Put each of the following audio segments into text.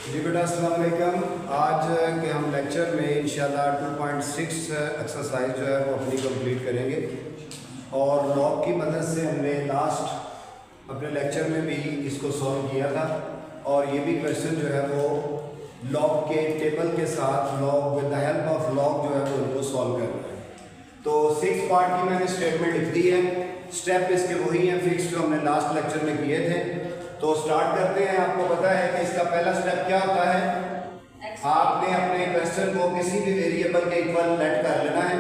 जी बेटा अस्सलाम वालेकुम। आज के हम लेक्चर में इंशाल्लाह 2.6 एक्सरसाइज जो है वो अपनी कंप्लीट करेंगे और लॉग की मदद से हमने लास्ट अपने लेक्चर में भी इसको सॉल्व किया था और ये भी क्वेश्चन जो है वो लॉग के टेबल के साथ log with the help of log जो है वो उनको सॉल्व करना है। तो 6 पार्ट की मैंने स्टेटमेंट लिख दी है। स्टेप इसके वही हैं फिक्स जो हमने लास्ट लेक्चर में किए थे। तो स्टार्ट करते हैं। आपको पता है कि इसका पहला स्टेप क्या होता है, आपने अपने क्वेश्चन को किसी भी वेरिएबल के इक्वल लेट कर लेना है।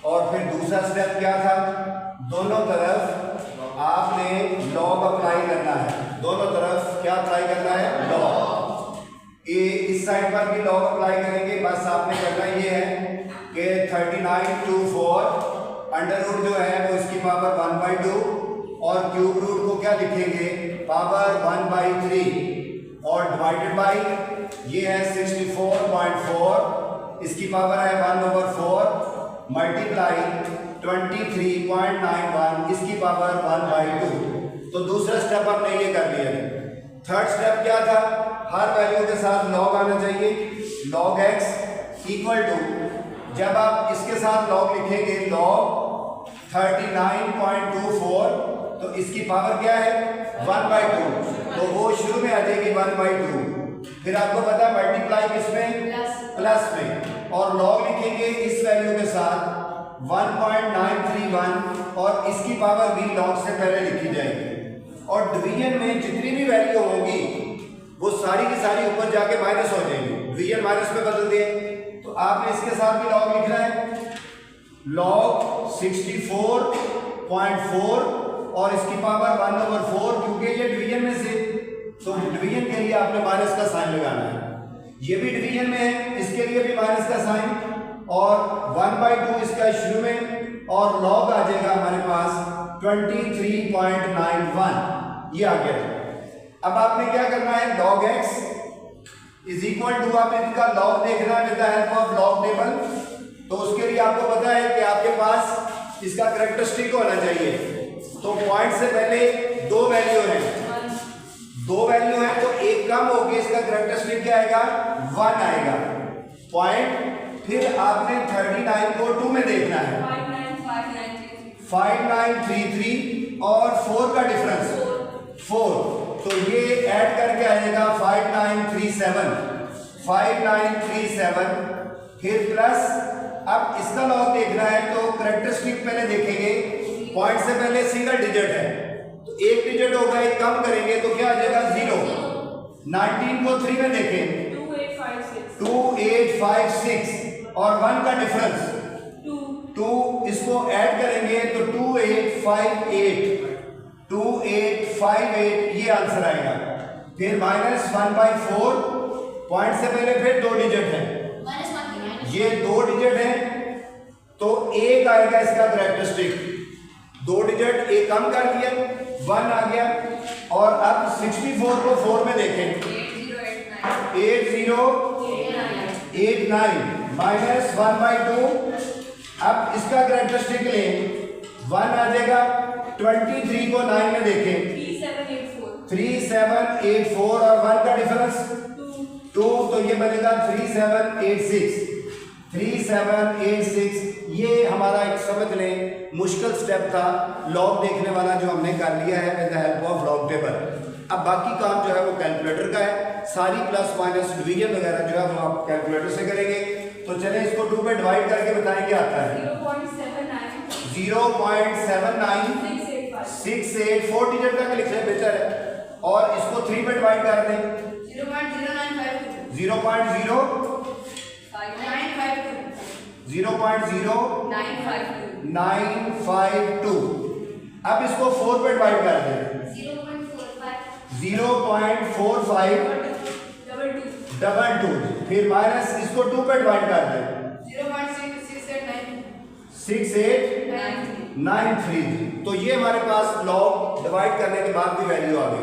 और फिर दूसरा स्टेप क्या था, दोनों तरफ आपने लॉग अप्लाई करना है। दोनों तरफ क्या अप्लाई करना है, लॉग। ये इस साइड पर भी लॉग अप्लाई करेंगे। बस आपने करना ये है कि 39 to 4 अंडर रूट जो है वो इसकी पावर 1/2 और क्यूब रूट को क्या लिखेंगे, पावर 1/3 और डिवाइडेड बाई ये है 64.4 इसकी पावर है 1/4 मल्टीप्लाई 23.91 इसकी पावर 1/2। तो दूसरा स्टेप हमने ये कर लिया है। थर्ड स्टेप क्या था, हर वैल्यू के साथ लॉग आना चाहिए। लॉग x इक्वल टू, जब आप इसके साथ लॉग लिखेंगे लॉग 39.24 तो इसकी पावर क्या है 1/2, तो वो शुरू में आ जाएगी 1/2। फिर आपको पता है मल्टीप्लाई किसमें, प्लस में, और लॉग लिखेंगे इस वैल्यू के साथ 1.931 और इसकी पावर भी लॉग से पहले लिखी जाएगी। और डिवीजन में जितनी भी वैल्यू होगी वो सारी की सारी ऊपर जाके माइनस हो जाएगी। डिवीजन माइनस में बदल दिए तो आपने इसके साथ भी लॉग लिखना है। लॉग 64.4 और इसकी पावर 1/4, क्योंकि ये डिवीजन में से, तो डिवीजन के लिए आपने माइनस का साइन लगाना है। ये भी डिवीजन में है, इसके लिए भी माइनस का साइन और 1/2 इसका शुरू में, और लॉग आ जाएगा हमारे पास 23.91 ये आ गया। अब आपने क्या करना है, log x is equal to, आप इनका लॉग देखना है with the help of log table. तो उसके लिए आपको पता है कि आपके पास इसका कैरेक्टरिस्टिक होना चाहिए। तो पॉइंट से पहले दो वैल्यू है तो एक कम होगी, इसका कैरेक्टरिस्टिक क्या आएगा, 1 आएगा पॉइंट। फिर आपने 39 को 2 में देखना है, 5933 और 4 का डिफरेंस 4, तो ये ऐड करके आएगा 5937 फिर प्लस। अब इसका लॉग देखना है तो कैरेक्टरिस्टिक पहले देखेंगे। पॉइंट से पहले सिंगल डिजिट है तो एक डिजिट होगा, एक कम करेंगे तो क्या आ जाएगा 0। 19 को 3 में देखें 2856 और 1 का डिफरेंस 2, इसको ऐड करेंगे तो 2858 ये आंसर आएगा। फिर -1/4, पॉइंट से पहले फिर 2 डिजिट है, ये 2 डिजिट है तो 1 आएगा इसका कैरेक्टरिस्टिक। 2 डिजिट एक कम कर दिया, 1 आ गया। और अब 64 को 4 में देखें 8089 -1/2। अब इसका कैरेक्टरिस्टिक लें, 1 आ जाएगा। 23 को 9 में देखें 3784 और 1 का डिफरेंस 2, तो ये बनेगा 3786। ये हमारा एक समझ लें मुश्किल स्टेप था लॉग देखने वाला, जो हमने कर लिया है with the help of log table. अब बाकी काम जो है वो कैलकुलेटर का है। सारी प्लस माइनस डिवीजन वगैरह जो है वो आप कैलकुलेटर से करेंगे। तो चलें इसको 2 पे डिवाइड करके बताएं क्या आता है। 0.7968 4 डिजिट तक लिख लें, बेहतर है। और इसको 3 पे डिवाइड कर दें 0.0952। अब इसको 4 पे डिवाइड कर दें 0.4522। फिर माइनस इसको 2 पे डिवाइड कर दें 0.6893। तो ये हमारे पास लॉग डिवाइड करने के बाद भी वैल्यू आ गई।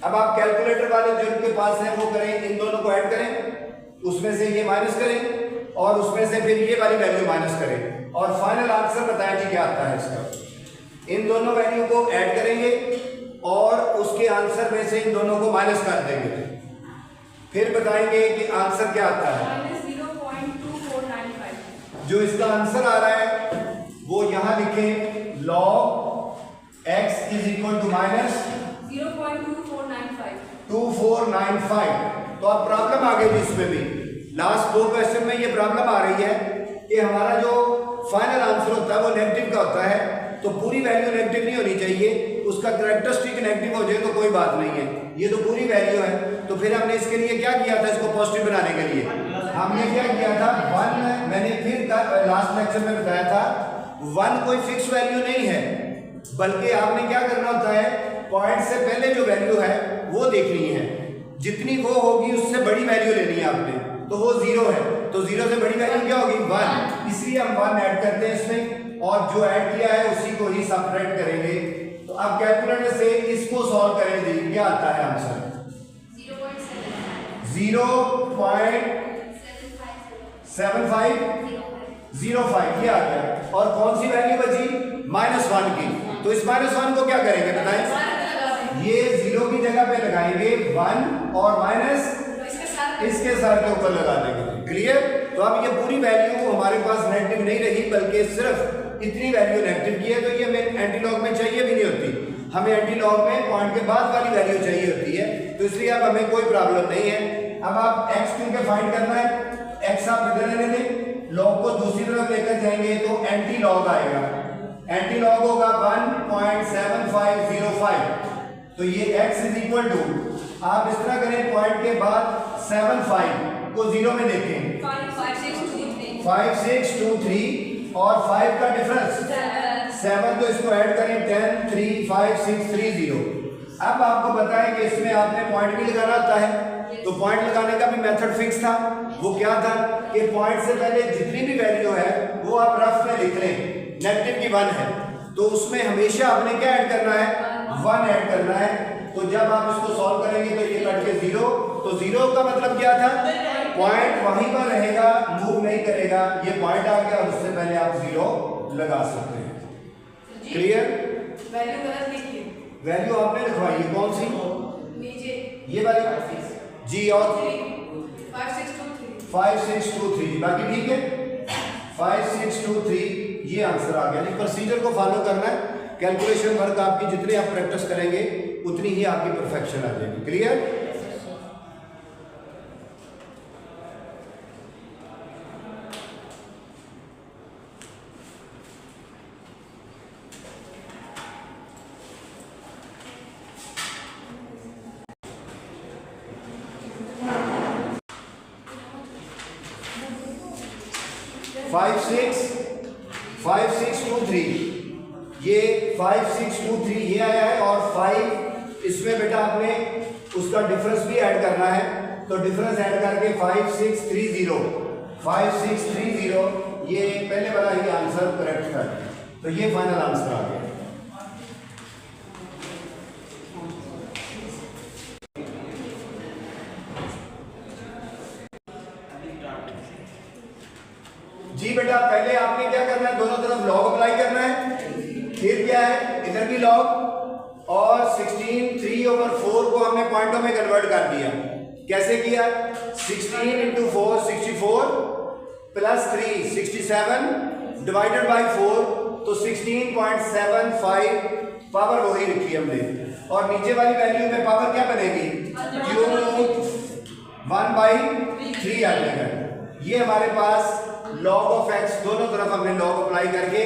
अब आप कैलकुलेटर वाले जो इनके पास है वो करें, इन दोनों को ऐड करें, उसमें से ये माइनस करें और उसमें से फिर ये वाली वैल्यू माइनस करें और फाइनल आंसर बताएं जी क्या आता है इसका। इन दोनों वैल्यू को ऐड करेंगे और उसके आंसर में से इन दोनों को माइनस कर देंगे। फिर बताएंगे कि आंसर क्या आता है। -0.2495। जो इसका आंसर आ रहा है वो यहां लिखें, log x is equal to minus 0.2495। तो अब प्रॉब्लम आ गई थी इसमें भी। लास्ट 2 क्वेश्चन में ये प्रॉब्लम आ रही है कि हमारा जो फाइनल आंसर होता है वो नेगेटिव का होता है, तो पूरी वैल्यू नेगेटिव नहीं होनी चाहिए, उसका कैरेक्टरिस्टिक नेगेटिव हो जाए तो कोई बात नहीं है, ये तो पूरी वैल्यू है। तो फिर हमने इसके लिए क्या किया था, इसको पॉजिटिव बनाने के लिए हमने क्या किया था, 1, मैंने फिर लास्ट लेक्चर में बताया था 1 कोई फिक्स वैल्यू नहीं है, बल्कि आपने क्या करना होता है, पॉइंट से पहले जो वैल्यू है वो देखनी है, जितनी वो होगी उससे बड़ी वैल्यू लेनी है आपने, तो वो 0 है, तो 0 से बड़ी वैल्यू क्या होगी 1, इसलिए हम 1 ऐड करते हैं इसमें, और जो ऐड किया है उसी को ही सबट्रैक्ट करेंगे। तो अब कैलकुलेटर से इसको सॉल्व करेंगे, क्या आता है आंसर 0.7505 ये आ गया, और कौन सी वैल्यू बची -1 की, तो इस -1 को क्या करेंगे बताएं, ये 0 की जगह पे लगाएंगे 1 और माइनस इसके साथ के ऊपर लगा देंगे। क्लियर? तो अब ये पूरी वैल्यू हमारे पास नेगेटिव नहीं रही, बल्कि सिर्फ इतनी वैल्यू नेगेटिव की है, तो ये हमें एंटी लॉग में चाहिए भी नहीं होती, हमें एंटी लॉग में पॉइंट के बाद वाली वैल्यू चाहिए होती है, तो इसलिए अब हमें कोई प्रॉब्लम नहीं है। अब आप x क्योंकि फाइंड करना है, x आप इधर लेने दें, लॉग को दूसरी तरफ लेकर जाएंगे तो एंटी लॉग आएगा, एंटी लॉग होगा 1.7505, तो ये x इज इक्वल टू, आप इस तरह करें, पॉइंट के बाद 75 को 0 में देखें, 5623 और 5 का डिफरेंस 7, तो इसको ऐड करें 10 3 5 6 3 0। अब आपको पता है कि इसमें आपने पॉइंट भी लगाना होता है, तो पॉइंट लगाने का भी मेथड फिक्स था, वो क्या था कि पॉइंट से पहले जितनी भी वैल्यू है वो आप रफ में लिख लें, नेगेटिव की 1 है तो उसमें हमेशा आपने क्या ऐड करना है, 1 ऐड करना है। तो जब आप इसको सॉल्व करेंगे तो ये कट के 0, तो 0 का मतलब क्या था, पॉइंट वहीं पर रहेगा, मूव नहीं करेगा, ये पॉइंट आ गया, उससे पहले आप 0 लगा सकते हैं। क्लियर? वैल्यू गलत लिखी, वैल्यू आपने लिखवाई है, कौन सी, नीचे ये वाली जी, और 5623, बाकी ठीक है, 5623 ये आंसर आ गया। प्रोसीजर को फॉलो करना है, कैलकुलेशन वर्क आपकी जितने आप प्रैक्टिस करेंगे उतनी ही आपकी परफेक्शन आ जाएगी। Clear? Five six two three, ये 5623 ये आया है, और 5 इसमें बेटा आपने उसका डिफरेंस भी ऐड करना है, तो डिफरेंस ऐड करके 5630 ये पहले वाला ही आंसर करेक्ट था, तो ये फाइनल आंसर आ गया। जी बेटा, पहले आपने क्या करना है, दोनों तरफ लॉग अप्लाई करना है, फिर क्या है, इधर भी लॉग, और 16/3/4 को हमने पॉइंटों में कन्वर्ट कर दिया। कैसे किया, 16 × 4 64 प्लस 3 67 डिवाइडेड बाय 4, तो 16.75 पावर वही लिखी हमने, और नीचे वाली वैल्यू में पावर क्या बनेगी, क्यूब रूट 1/3 आ जाएगा। ये हमारे पास लॉग ऑफ x, दोनों तरफ हमने लॉग अप्लाई करके,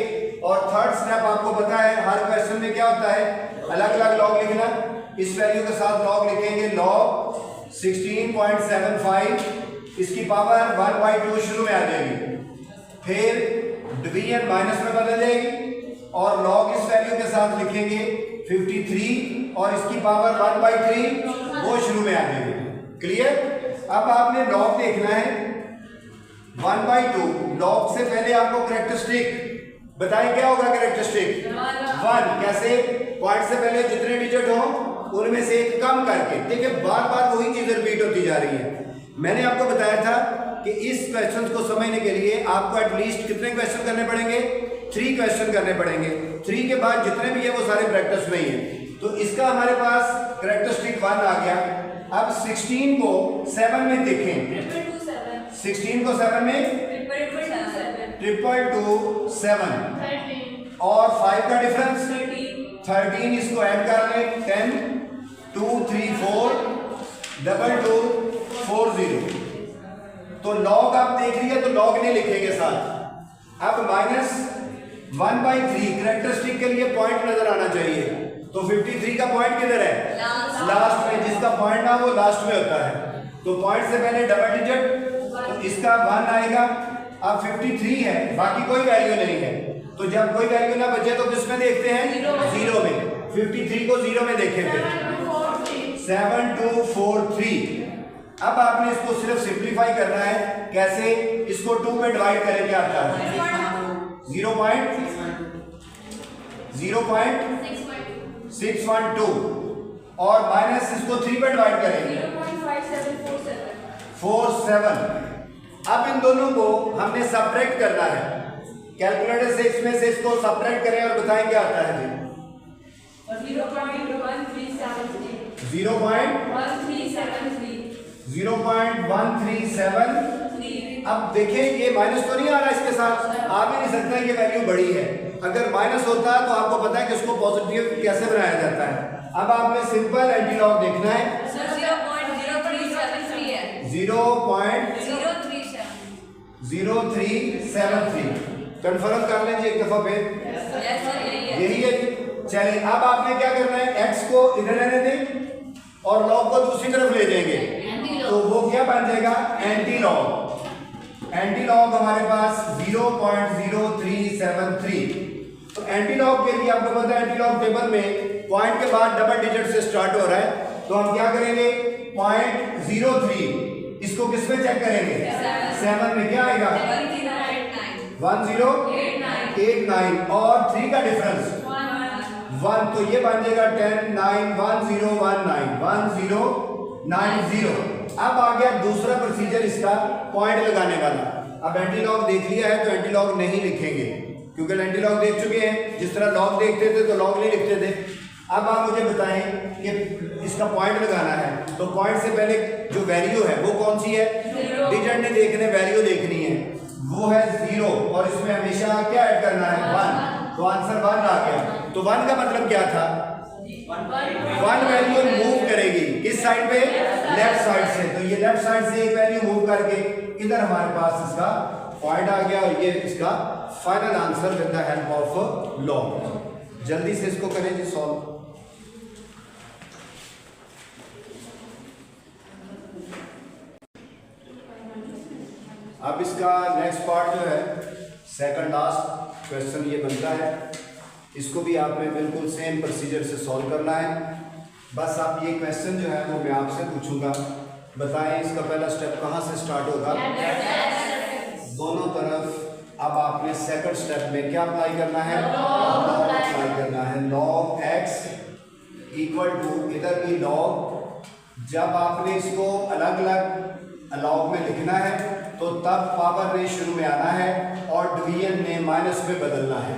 और थर्ड स्टेप आपको पता है हर क्वेश्चन में क्या होता है, अलग अलग लॉग लिखना, इस वैल्यू के साथ लॉग लिखेंगे, लॉग 16.75, इसकी पावर 1/2 शुरू में आ जाएगी, फिर डिवीजन माइनस में बदल जाएगी, और लॉग इस वैल्यू के साथ लिखेंगे 53, और इसकी पावर 1/3 वो शुरू में आ जाएगी। क्लियर? अब आपने लॉग देखना है 1/2, लॉग से पहले आपको कैरेक्टरिस्टिक बताएं, क्या होगा कैरेक्टरिस्टिक 1, कैसे, पॉइंट से पहले जितने डिजिट हो उनमें से एक कम करके, देखिए बार बार वही चीज रिपीट होती जा रही है। मैंने आपको बताया था कि इस क्वेश्चन को समझने के लिए आपको एटलीस्ट कितने क्वेश्चन करने पड़ेंगे, 3 क्वेश्चन करने पड़ेंगे, 3 के बाद जितने भी है वो सारे प्रैक्टिस में ही है। तो इसका हमारे पास कैरेक्टरिस्टिक 1 आ गया, अब 16 को 7 में देखें, 16 को 7 में 277 और 5 का डिफरेंस 13, इसको ऐड कर लें 10 2 3 4 2 40। तो लॉग आप देख लिया तो लॉग नहीं लिखेंगे साथ। अब -1/3 कैरेक्टरिस्टिक के लिए पॉइंट नजर आना चाहिए। तो 53 का पॉइंट किधर है? लास्ट में। जिसका पॉइंट ना वो लास्ट में होता है। तो पॉइंट से पहले डबल डिजिट, तो इसका 1 आएगा। अब 53 है, बाकी कोई वैल्यू नहीं है। तो जब कोई वैल्यू ना बचे तो किस में देखते हैं? 0 में। 53 को 0 में देखे थे। 7243। अब आपने इसको सिर्फ सिंप्लीफाई करना है। कैसे? इसको 2 में डिवाइड करें, क्या आता है? 0.612 और माइनस इसको 3 पे डिवाइड करेंगे 0.5747। अब इन दोनों को हमने सब्ट्रैक्ट करना है। कैलकुलेटर से इसमें से इसको सब्ट्रैक्ट करें और बताएं क्या आता है जी। 0.1373। अब देखें ये माइनस तो नहीं आ रहा इसके साथ, आ भी नहीं सकता, ये वैल्यू बड़ी है। अगर माइनस होता तो आपको पता है कि उसको पॉजिटिव कैसे बनाया जाता है। अब आपने सिंपल एंटीलॉग देखना है। 0.0373 कंफर्म कर लें जी एक दफा पे। यही है। चलिए अब आपने क्या करना है, x को इधर रहने दें और लॉग को दूसरी तरफ ले जाएंगे। तो वो क्या बन जाएगा? एंटीलॉग। एंटीलॉग हमारे पास 0.0373। तो एंटीलॉग के लिए आपको पता है एंटीलॉग टेबल में पॉइंट के बाद डबल डिजिट से स्टार्ट हो रहा है। तो हम क्या करेंगे? 0.03 इसको किस में चेक करेंगे? 7 में। क्या आएगा? 1089 और 3 का डिफरेंस 1। तो ये बन जाएगा 1090 अब आ गया दूसरा प्रोसीजर इसका, पॉइंट लगाने वाला। अब एंटीलॉग देख लिया है तो एंटीलॉग नहीं लिखेंगे क्योंकि एंटीलॉग देख चुके हैं। जिस तरह लॉग देखते थे तो लॉग नहीं लिखते थे। अब आप मुझे बताएं कि इसका पॉइंट लगाना है तो पॉइंट से पहले जो वैल्यू है वो कौन सी है? डिजिट ने देखने, वैल्यू देखनी है, वो है 0 और इसमें हमेशा क्या ऐड करना है? 1। तो आंसर 1 आ गया। तो 1 का मतलब क्या था? 1 वैल्यू मूव करेगी किस साइड पे? लेफ्ट साइड से। तो ये लेफ्ट साइड से एक वैल्यू मूव करके इधर हमारे पास इसका पॉइंट आ गया और ये इसका final answer with the help of log. जल्दी से इसको करें जी सॉल्व। अब इसका नेक्स्ट पार्ट जो है, सेकंड लास्ट क्वेश्चन ये बनता है। इसको भी आपने बिल्कुल सेम प्रोसीजर से सॉल्व करना है। बस आप ये क्वेश्चन जो है वो मैं आपसे पूछूंगा, बताएं इसका पहला स्टेप कहाँ से स्टार्ट होगा? दोनों तरफ। अब आपने सेकंड स्टेप में क्या अप्लाई करना है? लॉग अप्लाई करना है। log x इक्वल टू, इधर भी log। जब आपने इसको अलग अलग लॉग में लिखना है तो तब पावर ने शुरू में आना है और डिवीजन ने माइनस में बदलना है।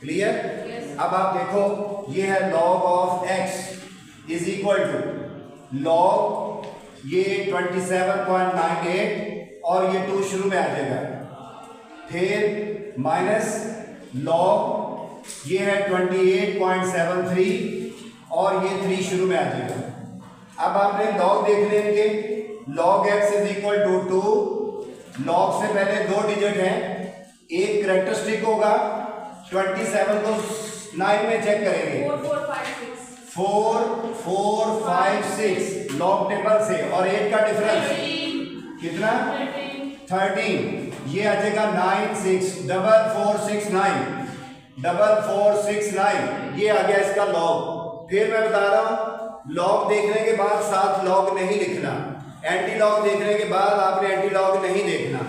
क्लियर? अब आप देखो ये है log of x is equal to log ये 27.98 और ये 2 शुरू में आ जाएगा, फिर माइनस log ये है 28.73 और ये 3 शुरू में आ जाएगा। अब आपने log देख लेंगे, log x is equal to 2। log से पहले 2 डिजिट हैं, एक कैरेक्टरिस्टिक होगा। 27 को 9 में चेक करेंगे, 4 4 5 6 log टेबल से, और 8 का डिफरेंस कितना? 13। ये आ जाएगा 964469 ये आ गया इसका log। फिर मैं बता रहा हूं log देखने के बाद साथ log नहीं लिखना, एंटी लॉग देखने के बाद आपने एंटी लॉग नहीं देखना।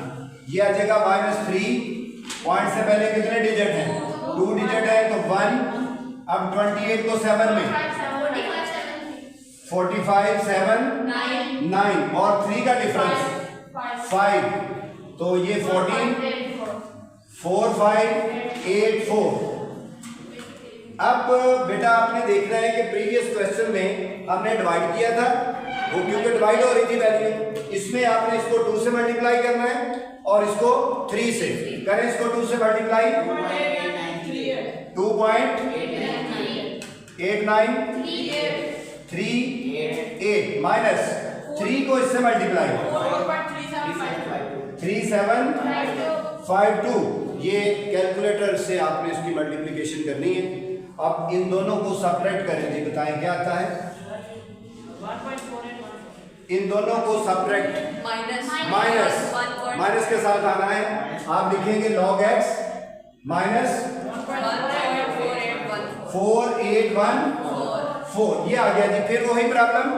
ये आ जाएगा -3। पॉइंट से पहले कितने डिजिट हैं? 2 डिजिट है तो 1। अब 28 को 7 में 45 7 9 और 3 का डिफरेंस 5। तो ये 14 4 5 8 4। अब बेटा आपने देखना है कि प्रीवियस क्वेश्चन में हमने डिवाइड किया था वो क्योंकि डिवाइड हो रही थी वैल्यू। इसमें आपने इसको 2 से मल्टीप्लाई करना है और इसको 3 से करें। इसको 2 से मल्टीप्लाई 2.8938 माइनस 3 को इससे मल्टीप्लाई 3752। ये कैलकुलेटर से आपने इसकी मल्टीप्लिकेशन करनी है। अब इन दोनों को सब्ट्रैक्ट करें जी, बताएं क्या आता है। इन दोनों को सब्ट्रैक्ट माइनस के साथ आना है। आप लिखेंगे log x माइनस 4814 ये आ गया जी। फिर वही प्रॉब्लम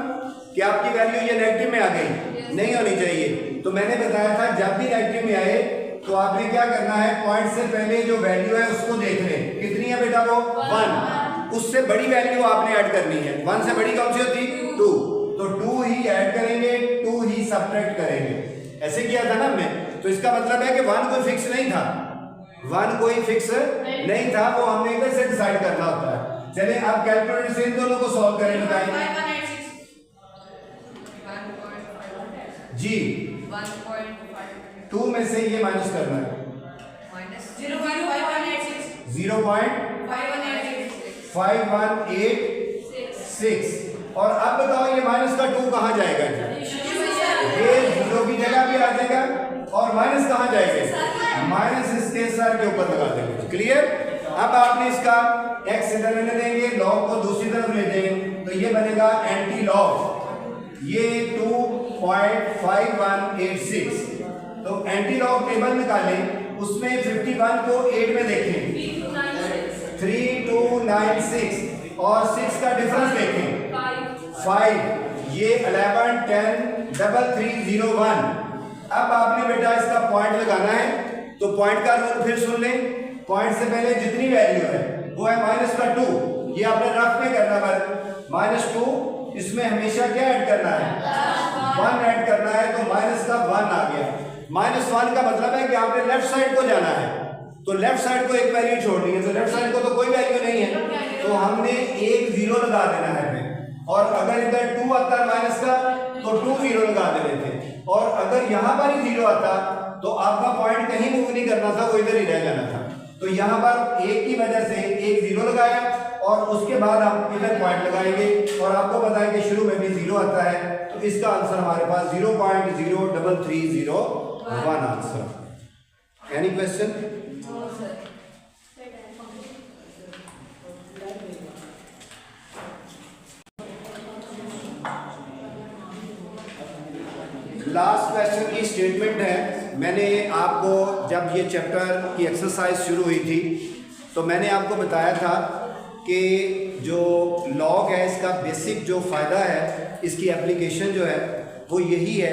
कि आपकी वैल्यू ये नेगेटिव में आ गई, नहीं होनी चाहिए। तो मैंने बताया था जब भी नेगेटिव में आए तो आपने क्या करना है, पॉइंट से पहले जो वैल्यू है उसको देख लें, कितनी है बेटा वो 1। उससे बड़ी वैल्यू आपने ऐड करनी है। 1 से बड़ी कौन सी होती 2, तो 2 ही ऐड करेंगे, 2 ही सब्ट्रैक्ट करेंगे। ऐसे किया था ना हमने। तो इसका मतलब है कि 1 कोई फिक्स नहीं था, 1 कोई फिक्स नहीं था, वो हमने इधर से डिसाइड करना होता है। चलिए आप कैलकुलेटर से इन दोनों को सॉल्व करें, बताएं जी। 2 में से ये माइनस करना है 0.5186 और अब बताओ ये माइनस का 2 कहां जाएगा जी? ये 0 की जगह भी आ जाएगा और माइनस कहां जाएगा? माइनस इसके सर के ऊपर लगा देंगे। क्लियर? अब आपने इसका x इधर लेने देंगे, log को दूसरी तरफ ले देंगे, तो ये बनेगा एंटी लॉग, ये 2.5186। तो एंटी लॉग टेबल निकालें, उसमें 51 को 8 में देखें 3296 और 6 का डिफरेंस देखें 5, ये 11 10 3301। अब आपने बेटा इसका पॉइंट लगाना है, तो पॉइंट का रूल फिर सुन लें। पॉइंट से पहले जितनी वैल्यू है वो है माइनस का 2, ये आपने रफ में करना है -2। इसमें हमेशा क्या ऐड करना है 1 ऐड करना है, तो माइनस का 1 आ गया। -1 का मतलब है कि आपने लेफ्ट साइड को जाना है, तो लेफ्ट साइड को एक वैल्यू छोड़नी है, तो लेफ्ट साइड को तो कोई वैल्यू नहीं है, तो हमने एक 0 लगा देना है फिर। और अगर इधर 2 आता है माइनस का तो 2 0 लगा देने थे, और अगर यहां पर ही 0 आता तो आपका पॉइंट कहीं मूव नहीं करना था, वो इधर ही रह जाना था। तो यहां पर 1 की वजह से एक 0 लगाया और उसके बाद आप इधर पॉइंट लगाएंगे, और आपको पता है कि शुरू में भी 0 आता है, तो इसका आंसर हमारे पास 0.03301 answer. Any question? Last question की स्टेटमेंट है। मैंने आपको जब ये चैप्टर की एक्सरसाइज शुरू हुई थी तो मैंने आपको बताया था कि जो लॉग है इसका बेसिक जो फ़ायदा है, इसकी एप्लीकेशन जो है वो यही है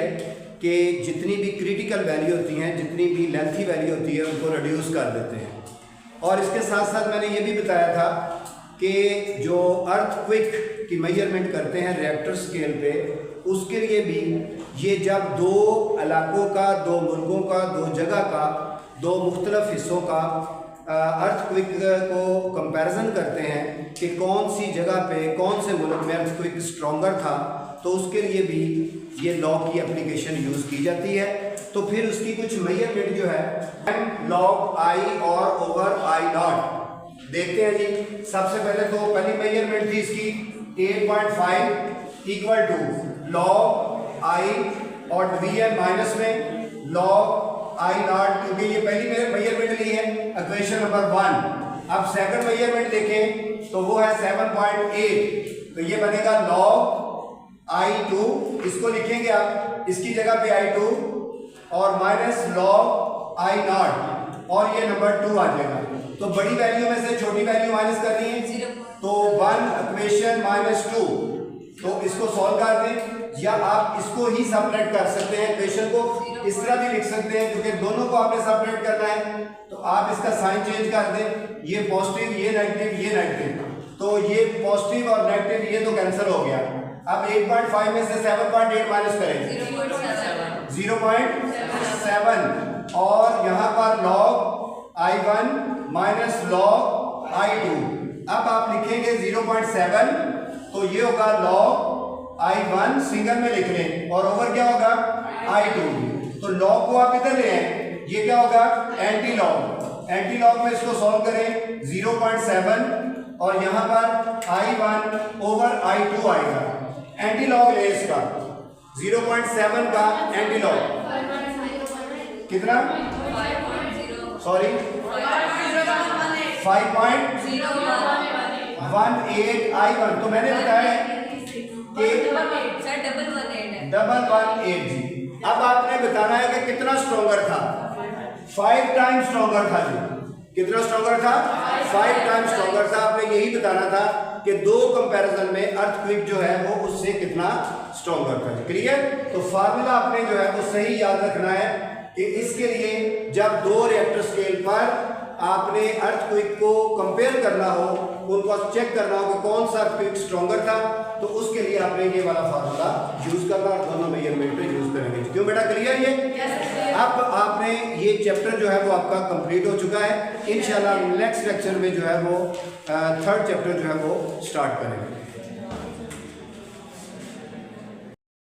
कि जितनी भी क्रिटिकल वैल्यू होती हैं, जितनी भी लेंथी वैल्यू होती है, उनको रिड्यूस कर देते हैं। और इसके साथ साथ मैंने ये भी बताया था कि जो अर्थक्वेक की मेजरमेंट करते हैं रिएक्टर स्केल पे, उसके लिए भी ये जब 2 इलाकों का, 2 मुल्कों का, 2 जगह का, 2 मुख्तलिफ हिस्सों का अर्थक्वेक को कंपैरिजन करते हैं कि कौन सी जगह पे, कौन से मुल्क में अर्थक्वेक स्ट्रॉन्गर था, तो उसके लिए भी ये लॉ की एप्लीकेशन यूज़ की जाती है। तो फिर उसकी कुछ मेजरमेंट जो है m log I और ओवर I0 देखते हैं जी। सबसे पहले तो पहली मेजरमेंट थी इसकी 8.5 इक्वल टू log I और Vn माइनस में log I0, क्योंकि ये पहली मेजरमेंट ली है इक्वेशन नंबर 1। अब सेकंड मेजरमेंट देखें तो वो है 7.8, तो ये बनेगा log I2, इसको लिखेंगे आप इसकी जगह पे I2 और माइनस log I0 और ये नंबर 2 आ जाएगा। तो बड़ी वैल्यू में से छोटी वैल्यू माइनस करनी है, तो 1 इक्वेशन -2, तो इसको सॉल्व कर दें, या आप इसको ही सब्ट्रैक्ट कर सकते हैं, इक्वेशन को इस तरह भी लिख सकते हैं, क्योंकि दोनों को आपने सब्ट्रैक्ट करना है। तो आप इसका साइन चेंज कर दें, ये पॉजिटिव, ये नेगेटिव, ये नेगेटिव, तो ये पॉजिटिव और नेगेटिव ये तो कैंसिल हो गया। अब 8.5 में से 7.8 माइनस करें 0.7, और यहाँ पर log I1 minus log I2। अब आप लिखेंगे 0.7, तो ये होगा log I1 सिंगल में लिख लें और ओवर क्या होगा I2। तो लॉग को आप इधर ले आए, ये क्या होगा एंटी लॉग। एंटी लॉग में इसको सॉल्व करें 0.7 और यहां पर I1 ओवर I2 आएगा। एंटी लॉग ले इसका 0.7 का एंटी लॉग कितना, सॉरी 5.18 I1। तो मैंने बताया कि 118 जी। अब आपने बताना है कि कितना स्ट्रॉन्गर था, 5 टाइम्स स्ट्रॉन्गर था जी। कितना स्ट्रॉन्गर था, 5 टाइम्स स्ट्रॉन्गर था। आपने यही बताना था कि दो कंपैरिजन में अर्थक्वेक जो है वो उससे कितना स्ट्रॉन्गर था। क्लियर। तो फार्मूला आपने जो है वो सही याद रखना है कि इसके लिए जब दो रिएक्टर स्केल पर आपने अर्थक्वेक को कंपेयर करना हो, उनको चेक करना हो कि कौन सा अर्थक्वेक स्ट्रॉन्गर था, तो उसके लिए आपने ये वाला फार्मूला यूज करना और दोनों मेजरमेंट पे यूज करेंगे। क्यों बेटा, क्लियर ये? अब आपने ये चैप्टर जो है वो आपका कंप्लीट हो चुका है। इंशाल्लाह नेक्स्ट लेक्चर में जो है वो थर्ड चैप्टर जो है वो स्टार्ट करेंगे।